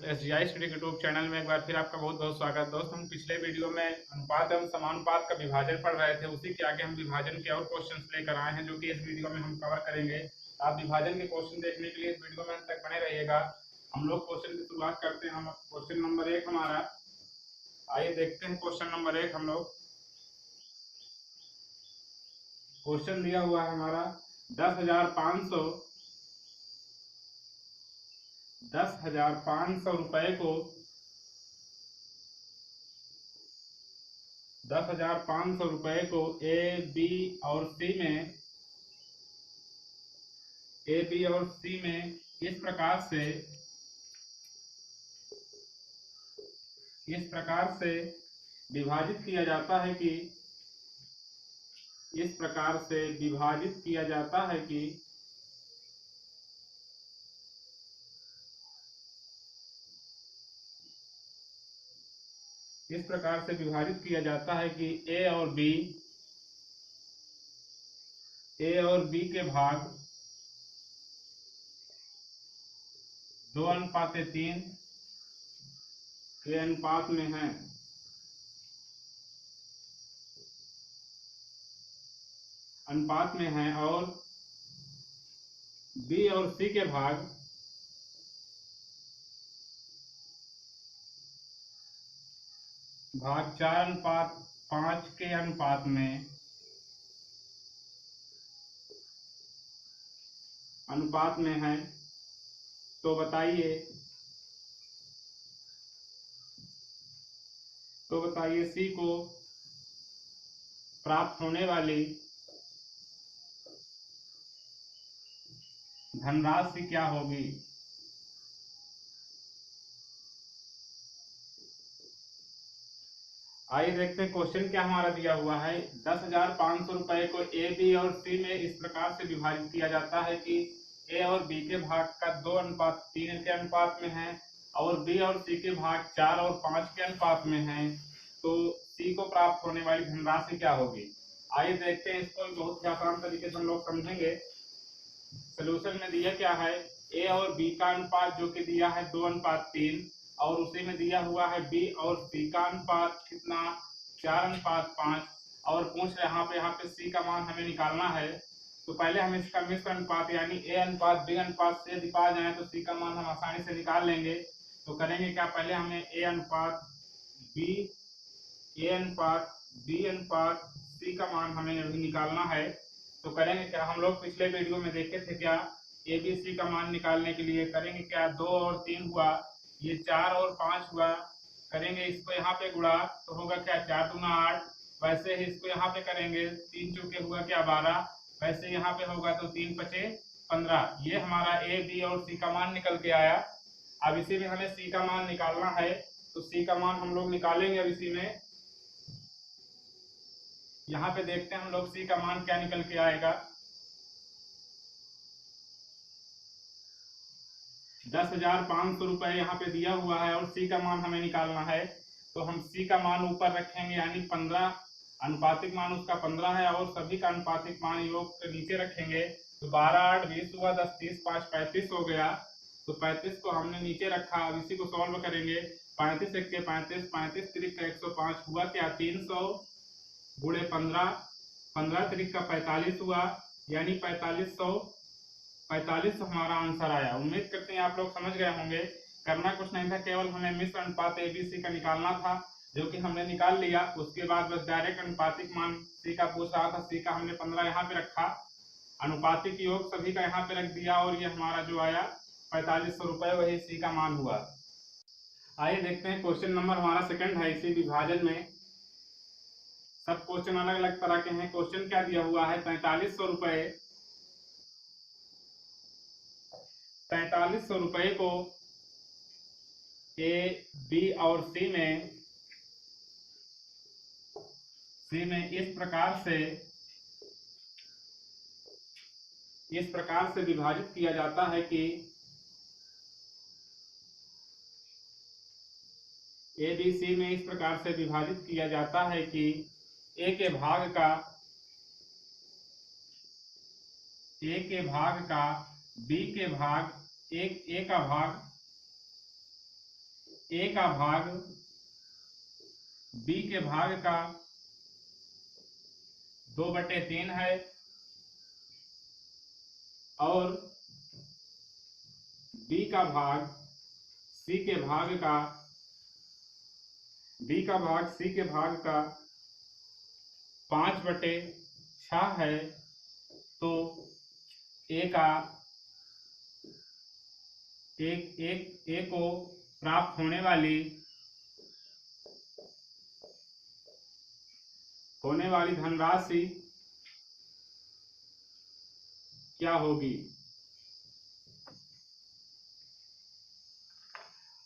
SGI study के YouTube channel में एक बार फिर आपका बहुत बहुत स्वागत। दोस्त, हम पिछले वीडियो में अनुपात एवं समानुपात का विभाजन पढ़ रहे थे। उसी के आगे हम विभाजन के और क्वेश्चंस लेकर आए हैं, जो कि इस वीडियो में हम कवर करेंगे। आप विभाजन के क्वेश्चन देखने के लिए इस वीडियो में अंत तक बने रहिएगा। हम लोग क्वेश्चन की शुरुआत करते हैं। हम क्वेश्चन नंबर 1 हमारा, आइए देखते हैं क्वेश्चन नंबर 1। हम लोग क्वेश्चन दिया हुआ है हमारा 10,500 रुपए को 10,500 रुपए को ए बी और सी में इस प्रकार से विभाजित किया जाता है कि इस प्रकार से विभाजित किया जाता है कि ए और बी के भाग 2:3 के अनुपात में हैं। और बी और सी के भाग 4:5 के अनुपात में है। तो बताइए सी को प्राप्त होने वाली धनराशि क्या होगी। आइए देखते हैं क्वेश्चन क्या हमारा दिया हुआ है। 10,500 रुपए को ए बी और सी में इस प्रकार से विभाजित किया जाता है कि ए और बी के भाग का 2:3 के अनुपात में है और बी और सी के भाग 4 और 5 के अनुपात में है। तो सी को प्राप्त होने वाली धनराशि क्या होगी। आइए देखते हैं, इसको बहुत ही आसान तरीके से हम लोग समझेंगे। सोल्यूशन में दिया क्या है, ए और बी का अनुपात जो कि दिया है 2:3 और उसी में दिया हुआ है बी और सी का अनुपात कितना 4:5 और पूछ रहे यहाँ पे सी का मान हमें निकालना है। तो पहले हम इसका मिश्र अनुपात यानी ए अनुपात बी अनुपात से यदि पा जाए तो सी का मान हम आसानी से निकाल लेंगे। तो करेंगे क्या, पहले हमें ए अनुपात बी अनुपात सी का मान हमें अभी निकालना है। तो करेंगे क्या, हम लोग पिछले वीडियो में देखे थे क्या, ए बी सी का मान निकालने के लिए करेंगे क्या, 2 और 3 हुआ, ये 4 और 5 हुआ। करेंगे इसको यहाँ पे गुणा तो होगा क्या 4 दूना 8। वैसे ही इसको यहाँ पे करेंगे 3 चौके हुआ क्या 12। वैसे यहाँ पे होगा तो 3 पचे 15। ये हमारा ए बी और सी का मान निकल के आया। अब इसी में हमें सी का मान निकालना है। तो सी का मान हम लोग निकालेंगे। अब इसी में यहाँ पे देखते हैं हम लोग सी का मान क्या निकल के आएगा। 10,500 रुपए यहाँ पे दिया हुआ है और सी का मान हमें निकालना है। तो हम सी का मान ऊपर रखेंगे यानी 15, अनुपातिक मान उसका 15 है और सभी का अनुपातिक मान योग के नीचे रखेंगे। तो 12 8 20 हुआ, 10 30 5 35 हो गया। तो 35 को हमने नीचे रखा। अब इसी को सॉल्व करेंगे। 35 1 के 35, 35 3 का 105 हुआ क्या 300 गुणे 15, 15 3 का 45 हुआ यानी 4500 हमारा आंसर आया। उम्मीद करते हैं आप लोग समझ गए होंगे। करना कुछ नहीं था, केवल हमें मिश्र अनुपात एबीसी का निकालना था, जो कि हमने निकाल लिया। उसके बाद बस डायरेक्ट अनुपातिक मान सी का पूछ रहा था। सी का हमने 15 यहाँ पे रखा, अनुपातिक योग सभी का यहाँ पे रख दिया और ये हमारा जो आया 4500 रुपए, वही सी का मान हुआ। आइए देखते हैं क्वेश्चन नंबर हमारा सेकंड है। इसी विभाजन में सब क्वेश्चन अलग अलग तरह के हैं। क्वेश्चन क्या दिया हुआ है, 4500 रुपए को ए बी और सी में इस प्रकार से विभाजित किया जाता है कि ए बी सी में इस प्रकार से विभाजित किया जाता है कि ए के भाग का बी के भाग ए का भाग ए का भाग बी के भाग का 2/3 है और बी का भाग सी के भाग का का 5/6 है, तो ए का ए को प्राप्त होने वाली धनराशि क्या होगी।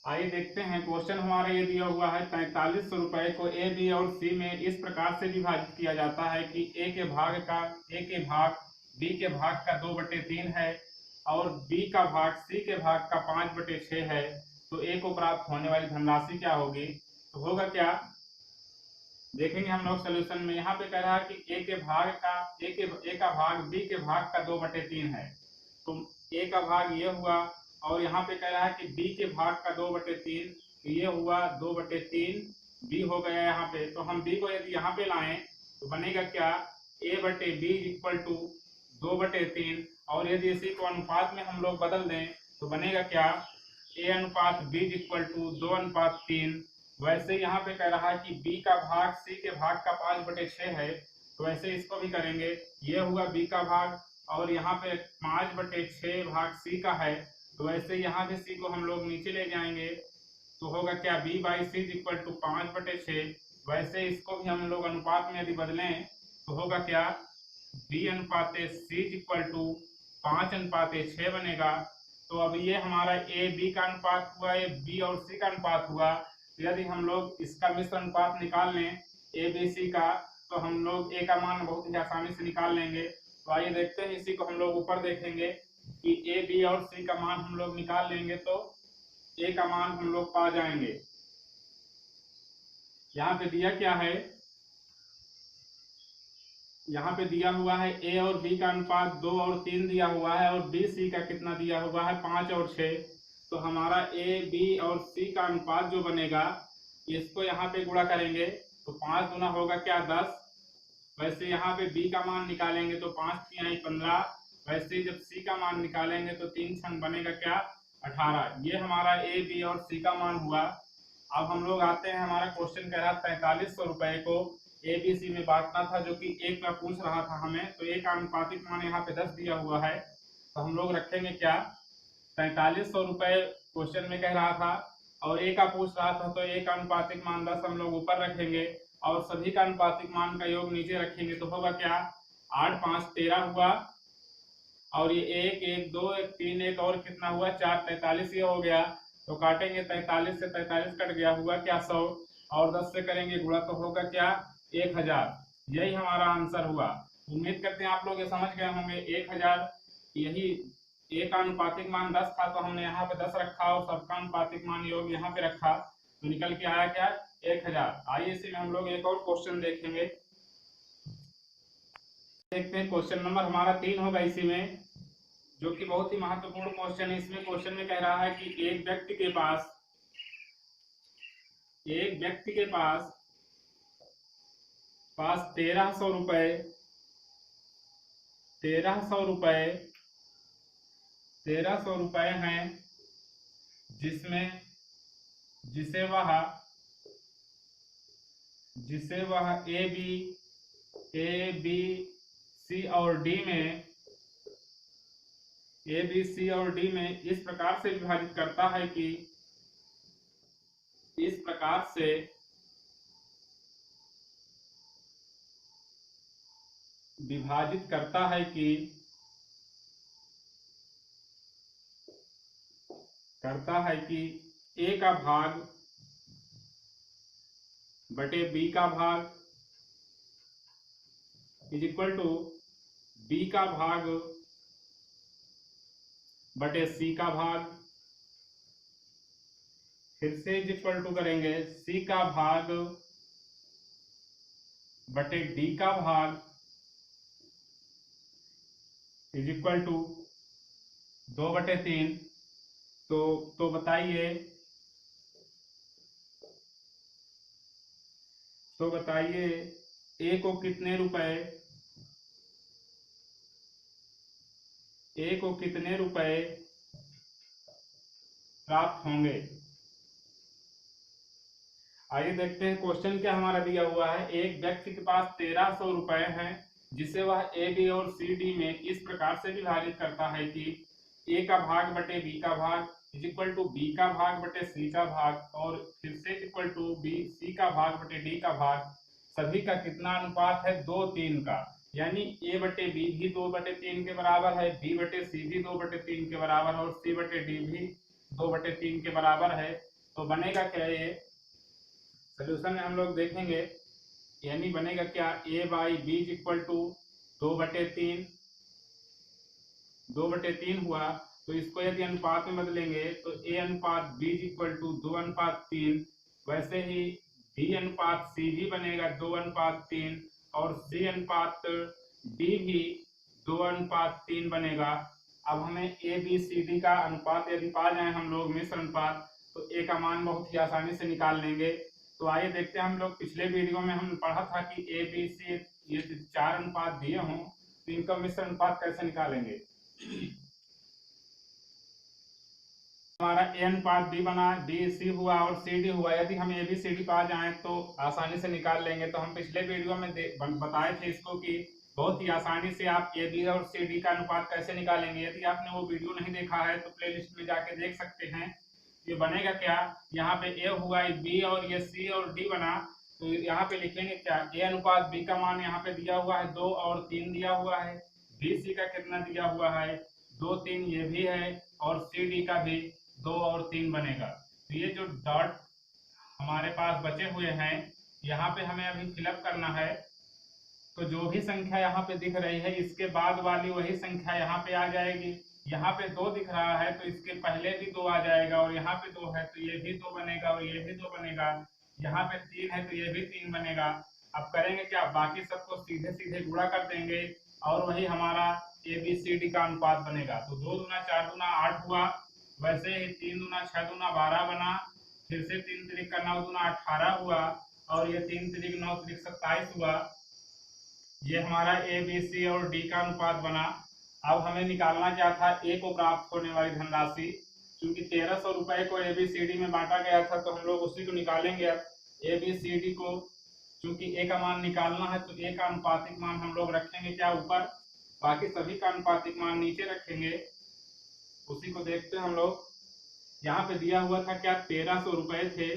आइए देखते हैं, क्वेश्चन हमारा ये दिया हुआ है 4300 रुपए को ए बी और सी में इस प्रकार से विभाजित किया जाता है कि ए के भाग बी के भाग का 2/3 है और बी का भाग सी के भाग का 5/6 है, तो ए को प्राप्त होने वाली धनराशि क्या होगी। तो होगा क्या, देखेंगे हम लोग सोल्यूशन में। यहाँ पे कह रहा है कि ए का भाग बी के भाग का 2/3 है, तो ए का भाग ये हुआ, और यहाँ पे कह रहा है कि बी के भाग का 2/3, ये हुआ 2/3 बी हो गया यहाँ पे। तो हम बी को यदि यहाँ पे लाएं तो बनेगा क्या, a/b = 2/3, और यदि इसी को अनुपात में हम लोग बदल दें तो बनेगा क्या, a/b = 2/3। वैसे यहाँ पे कह रहा है कि बी का भाग सी के भाग का 5/6 है, तो वैसे इसको भी करेंगे। ये हुआ बी का भाग और यहाँ पे 5/6 भाग सी का है, तो वैसे यहाँ भी सी को हम लोग नीचे ले जाएंगे, तो होगा क्या, b/c = 5/6। वैसे इसको भी हम लोग अनुपात में यदि बदलें तो होगा क्या, b/c = 5/6 बनेगा। तो अब ये हमारा ए बी का अनुपात हुआ, ये बी और सी का अनुपात हुआ। यदि हम लोग इसका मिश्र अनुपात निकाल लें ए बी सी का, तो हम लोग ए का मान बहुत ही आसानी से निकाल लेंगे। तो आइए देखते हैं, इसी को हम लोग ऊपर देखेंगे कि ए बी और सी का मान हम लोग निकाल लेंगे तो ए का मान हम लोग पा जाएंगे। यहाँ पे दिया क्या है, यहाँ पे दिया हुआ है ए और बी का अनुपात 2 और 3 दिया हुआ है, और बी सी का कितना दिया हुआ है, 5 और 6। तो हमारा ए बी और सी का अनुपात जो बनेगा, इसको यहाँ पे गुणा करेंगे तो 5 गुना होगा क्या, 10। वैसे यहाँ पे बी का मान निकालेंगे तो 5 × 3 = 15। वैसे जब सी का मान निकालेंगे तो 3 छंग बनेगा क्या, 18। ये हमारा ए बी और सी का मान हुआ। अब हम लोग आते हैं, हमारा क्वेश्चन कह रहा 4300 रुपए को ए बी सी में बांटना था, जो कि एक का पूछ रहा था हमें। तो ए का अनुपातिक मान यहाँ पे 10 दिया हुआ है, तो हम लोग रखेंगे क्या, 4300 रुपए क्वेश्चन में कह रहा था और ए का पूछ रहा था, तो ए का अनुपातिक मान 10 हम लोग ऊपर रखेंगे और सभी का अनुपातिक मान का योग नीचे रखेंगे। तो होगा क्या, 8 × 5 = 13 हुआ, और ये 1 1 2 1 3 1 और कितना हुआ, 4 43 ये हो गया। तो काटेंगे 43 से 43 कट गया, हुआ क्या, 100, और 10 से करेंगे गुणा तो होगा क्या, 1000। यही हमारा आंसर हुआ। उम्मीद करते हैं आप लोग ये समझ गए होंगे। 1000, यही ए का अनुपातिक मान 10 था, तो हमने यहाँ पे 10 रखा और सबका अनुपातिक मान योग यहाँ पे रखा, तो निकल के आया क्या, 1000। आइए इसी में हम लोग एक और क्वेश्चन देखेंगे। देखते हैं, क्वेश्चन नंबर हमारा 3 होगा इसी में, जो कि बहुत ही महत्वपूर्ण क्वेश्चन है। इसमें क्वेश्चन में कह रहा है कि एक व्यक्ति के पास 1300 रुपए 1300 रुपए हैं, जिसे वह ए बी सी और डी में इस प्रकार से विभाजित करता है कि ए का भाग बटे बी का भाग = बी का भाग बटे सी का भाग, फिर से इक्वल टू करेंगे सी का भाग बटे डी का भाग = 2/3। तो बताइए तो बताइए ए को कितने रुपए प्राप्त होंगे। आइए देखते हैं क्वेश्चन क्या हमारा दिया हुआ है। एक व्यक्ति के पास 1300 रुपए हैं जिसे वह ए बी और सी डी में इस प्रकार से विभाजित करता है कि ए का भाग बटे बी का भाग इज इक्वल टू बी का भाग बटे सी का भाग और फिर से इक्वल टू बी सी का भाग बटे डी का भाग, सभी का कितना अनुपात है 2:3 का। यानी ए बटे बी भी 2/3 के बराबर है, बी बटे सी भी 2/3 के बराबर है और सी बटे डी भी 2/3 के बराबर है। तो बनेगा क्या, ये सोल्यूशन में हम लोग देखेंगे, यानी बनेगा क्या, ए बाई बी इक्वल टू 2/3 हुआ। तो इसको यदि अनुपात में बदलेंगे तो ए अनुपात बी इक्वल टू 2:3, वैसे ही बी अनुपात सी भी बनेगा 2:3 और सी अनुपात डी भी 2:3 बनेगा। अब हमें ए बी सी डी का अनुपात यदि पा जाए हम लोग मिश्र अनुपात, तो ए का मान बहुत ही आसानी से निकाल लेंगे। तो आइए देखते हैं, हम लोग पिछले वीडियो में हम पढ़ा था कि ए बी सी ये 4 अनुपात दिए हों तो इनका मिश्र अनुपात कैसे निकालेंगे। हमारा ए अनुपात बी बना, बी सी हुआ और सी डी हुआ। यदि हम ए बी सी डी पा जाएं तो आसानी से निकाल लेंगे। तो हम पिछले वीडियो में बताए थे इसको कि बहुत ही आसानी से आप ए बी और सी डी का अनुपात कैसे निकालेंगे। यदि आपने वो वीडियो नहीं देखा है तो प्लेलिस्ट में जाके देख सकते हैं। ये बनेगा क्या, यहाँ पे ए हुआ, बी और ये सी और डी बना, तो यहाँ पे लिखेंगे क्या, ए अनुपात बी का मान यहाँ पे दिया हुआ है 2 और 3 दिया हुआ है, बी सी का कितना दिया हुआ है 2 3 ये भी है और सी डी का भी 2 और 3 बनेगा। तो ये जो डॉट हमारे पास बचे हुए हैं यहाँ पे हमें अभी फिलअप करना है। तो जो भी संख्या यहाँ पे दिख रही है इसके बाद वाली वही संख्या यहाँ पे आ जाएगी। यहाँ पे 2 दिख रहा है तो इसके पहले भी 2 आ जाएगा और यहाँ पे 2 है तो ये भी 2 बनेगा और ये भी 2 बनेगा। यहाँ पे 3 है तो ये भी 3 बनेगा। अब करेंगे क्या, बाकी सबको सीधे सीधे गुणा कर देंगे और वही हमारा ए बी सी डी का अनुपात बनेगा। तो 2 दूना 4 दूना 8 हुआ, वैसे ही 3 दूना 6 दूना 12 बना, फिर से 3 तिरिक का 9 दूना 18 हुआ और ये 3 तिरिक 9 तिरिक 27 हुआ। ये हमारा ए बी सी और डी का अनुपात बना। अब हमें निकालना क्या था, ए को प्राप्त होने वाली धनराशि। क्योंकि 1300 रुपए को ए बी सी डी में बांटा गया था तो हम लोग उसी को निकालेंगे। अब ए बी सी डी को चूंकि ए का मान निकालना है तो ए का अनुपातिक मान हम लोग रखेंगे क्या ऊपर, बाकी सभी का अनुपातिक मान नीचे रखेंगे। उसी को देखते हैं हम लोग। यहाँ पे दिया हुआ था क्या, 1300 रुपए थे,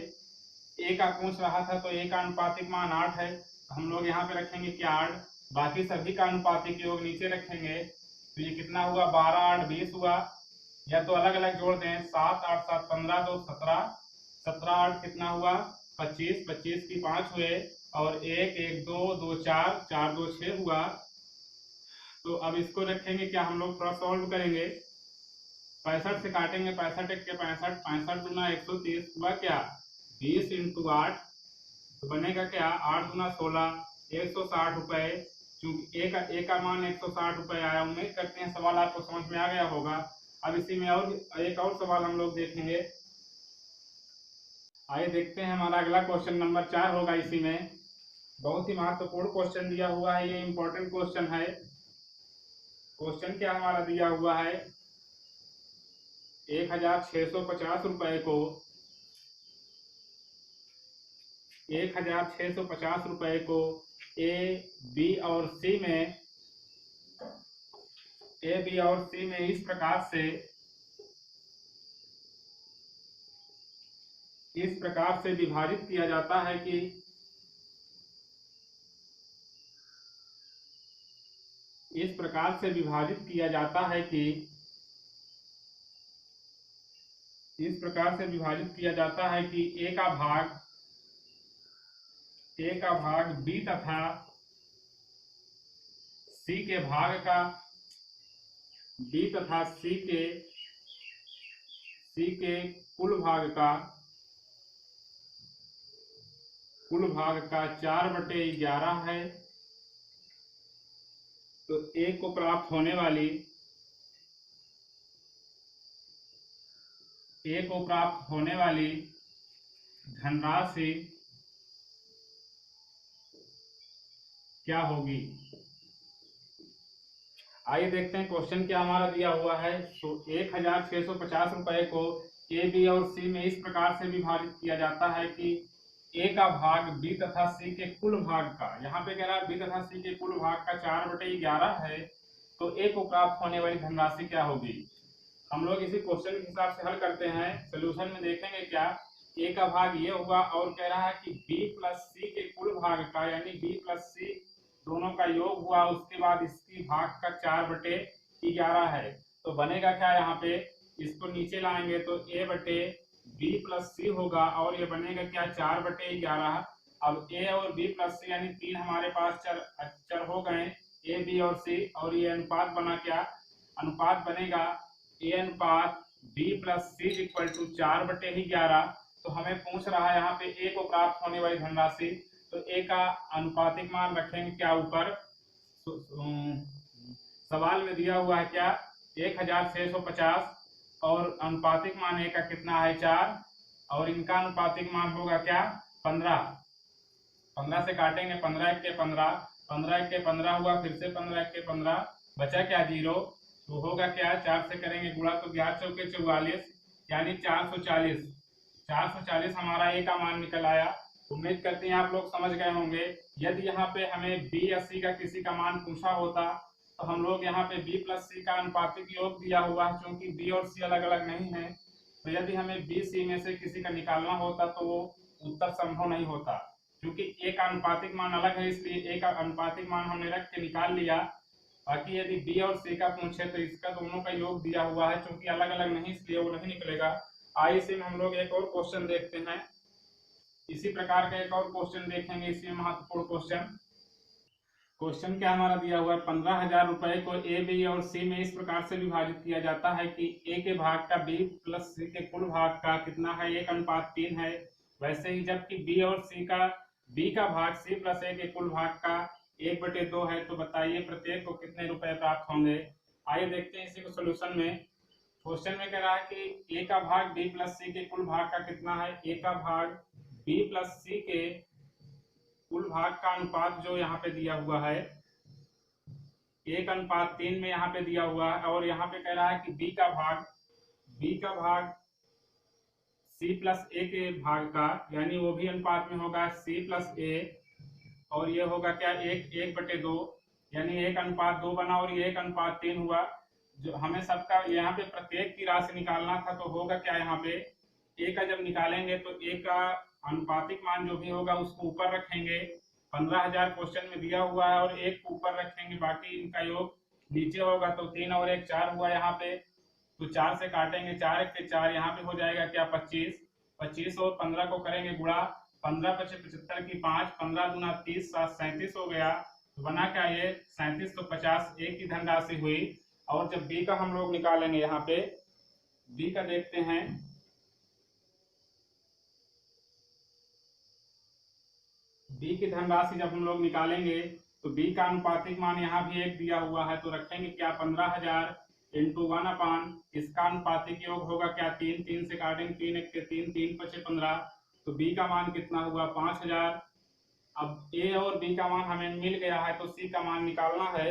ए का पूछ रहा था तो ए का अनुपातिक मान 8 है, तो हम लोग यहाँ पे रखेंगे क्या 8, बाकी सभी का अनुपातिक योग नीचे रखेंगे। तो ये कितना हुआ 12 8 20 हुआ, या तो अलग अलग जोड़ दें, 7 8 7 15 2 17, 17 8 कितना हुआ 25, 25 की 5 हुए और 1 1 2 2 4 4 2 6 हुआ। तो अब इसको रखेंगे क्या, हम लोग थोड़ा सॉल्व करेंगे। 65 से काटेंगे, 65 1 के 65, 65 दूना 130 हुआ क्या 20 × 8, तो बनेगा क्या 8 दूना 16 160 रुपए। चूंकि ए का मान 160 रुपए आया। उम्मीद करते हैं सवाल आपको समझ में आ गया होगा। अब इसी में और एक और सवाल हम लोग देखेंगे। आइए देखते हैं, हमारा अगला क्वेश्चन नंबर 4 होगा। इसी में बहुत ही महत्वपूर्ण क्वेश्चन दिया हुआ है, ये इंपॉर्टेंट क्वेश्चन है। क्वेश्चन क्या हमारा दिया हुआ है, 1650 रुपए को 1650 रुपए को ए बी और सी में इस प्रकार से विभाजित किया जाता है कि इस प्रकार से विभाजित किया जाता है कि ए का भाग बी तथा सी के भाग का बी तथा सी के कुल भाग का 4/11 है। तो ए को प्राप्त होने वाली धनराशि क्या होगी। आइए देखते हैं क्वेश्चन क्या हमारा दिया हुआ है। तो 1650 रुपए को ए बी और सी में इस प्रकार से विभाजित किया जाता है कि ए का भाग बी तथा सी के कुल भाग का, यहाँ पे कह रहा है बी तथा सी के कुल भाग का 4/11 है, तो ए को प्राप्त होने वाली धनराशि क्या होगी। हम लोग इसी क्वेश्चन के हिसाब से हल करते हैं। सोल्यूशन में देखेंगे क्या, ए का भाग ये हुआ और कह रहा है कि बी प्लस सी के कुल भाग का, यानी बी प्लस सी दोनों का योग हुआ, उसके बाद इसकी भाग का 4/11 है। तो बनेगा क्या, यहाँ पे इसको नीचे लाएंगे तो ए बटे बी प्लस सी होगा और ये बनेगा क्या 4/11। अब ए और बी प्लस सी यानी तीन हमारे पास चर हो गए, ए बी और सी, और ये अनुपात बना क्या, अनुपात बनेगा ए अनुपात B plus C equal to 4/11। तो हमें पूछ रहा है यहाँ पे ए को प्राप्त होने वाली धनराशि, तो ए का अनुपातिक मान रखेंगे क्या ऊपर, सवाल में दिया हुआ है क्या 1650 और अनुपातिक मान ए का कितना है 4, और इनका अनुपातिक मान होगा क्या 15। 15 से काटेंगे 15 के 15, 15 के 15 हुआ, फिर से 15 के 15, बचा क्या 0। तो होगा क्या 4 से करेंगे गुणा तो 11 चौके 44, यानी 440। 440 हमारा ए का मान निकल आया। उम्मीद करते हैं आप लोग समझ गए होंगे। यदि यहाँ पे हमें बी या सी का किसी का मान पूछा होता तो हम लोग यहाँ पे बी प्लस सी का अनुपातिक योग दिया हुआ है, क्योंकि बी और सी अलग अलग नहीं है, तो यदि हमें बी सी में से किसी का निकालना होता तो वो उत्तर संभव नहीं होता, क्योंकि ए का अनुपातिक मान अलग है, इसलिए ए का अनुपातिक मान हमने रख के निकाल लिया। बाकी यदि बी और सी का पूछे तो इसका दोनों का योग दिया हुआ है, क्योंकि अलग अलग नहीं इसलिए वो नहीं निकलेगा। आइए इसी में हम लोग एक और क्वेश्चन देखते हैं। इसी प्रकार का एक और क्वेश्चन देखेंगे, इसी महत्वपूर्ण क्वेश्चन। क्वेश्चन क्या हमारा दिया हुआ है, 15,000 रुपए को ए बी और सी में इस प्रकार से विभाजित किया जाता है कि ए के भाग का बी प्लस सी के कुल भाग का कितना है, 1:3 है। वैसे ही जबकि बी और सी का, बी का भाग सी प्लस ए के कुल भाग का 1/2 है, तो बताइए प्रत्येक को कितने रुपए प्राप्त होंगे। आइए देखते हैं इसी को सोल्यूशन में। क्वेश्चन में कह रहा है कि ए का भाग बी प्लस सी के कुल भाग का कितना है, ए का भाग बी प्लस सी के कुल भाग का अनुपात जो यहाँ पे दिया हुआ है 1:3 में यहाँ पे दिया हुआ है, और यहाँ पे कह रहा है कि बी का भाग सी प्लस ए के भाग का, यानी वो भी अनुपात में होगा सी प्लस ए, और ये होगा क्या 1/2, यानी 1:2 बना और ये 1:3 हुआ। जो हमें सबका यहाँ पे प्रत्येक की राशि निकालना था, तो होगा क्या यहाँ पे ए का जब निकालेंगे तो ए का अनुपातिक मान जो भी होगा उसको ऊपर रखेंगे। 15,000 क्वेश्चन में दिया हुआ है और एक को ऊपर रखेंगे, बाकी इनका योग नीचे होगा, तो 3 और 1 4 हुआ यहाँ पे। तो 4 से काटेंगे 4 के 4, यहाँ पे हो जाएगा क्या 25। 25 और 15 को करेंगे गुणा, 15 × 75 की 5, 15 दूना 30, 7 37 हो गया। तो बना क्या ये 37, तो 50 एक की धनराशि हुई। और जब बी का हम लोग निकालेंगे, यहाँ पे बी का देखते हैं, बी की धनराशि जब हम लोग निकालेंगे तो बी का अनुपातिक मान यहाँ भी एक दिया हुआ है, तो रखेंगे क्या 15,000 इंटू 1/, इसका अनुपातिक योग होगा क्या 3, 3 से काटेंगे 3 1 के 3, 3 × 5 15, तो बी का मान कितना हुआ 5,000। अब ए और बी का मान हमें मिल गया है, तो सी का मान निकालना है।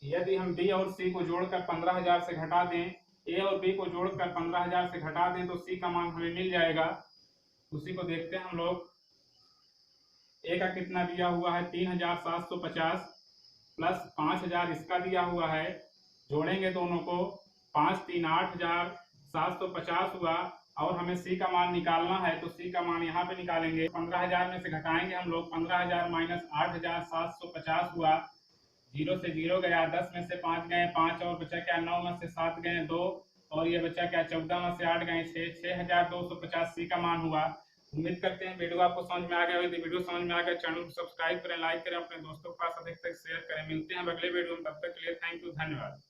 यदि हम बी और सी को जोड़कर 15,000 से घटा दें, ए और बी को जोड़कर 15,000 से घटा दें, तो सी का मान हमें मिल जाएगा। उसी को देखते हैं हम लोग। ए का कितना दिया हुआ है 3,750 प्लस 5,000 इसका दिया हुआ है, जोड़ेंगे दोनों को, 5 3 8,750 हुआ, और हमें सी का मान निकालना है, तो सी का मान यहाँ पे निकालेंगे। 15,000 में से घटाएंगे हम लोग, 15,000 माइनस 8,750 हुआ, 0 से 0 गया, 10 में से 5 गए 5, और बचा क्या 9 में से 7 गए 2, और ये बचा क्या 14 में से 8 गए 6, 6,250 सी का मान हुआ। उम्मीद करते हैं वीडियो आपको समझ में आ गया। यदि वीडियो समझ में आ गया, चैनल को सब्सक्राइब करें, लाइक करें, अपने दोस्तों के पास अधिक तक शेयर करें। मिलते हैं अगले वीडियो में, तब तक के लिए थैंक यू, धन्यवाद।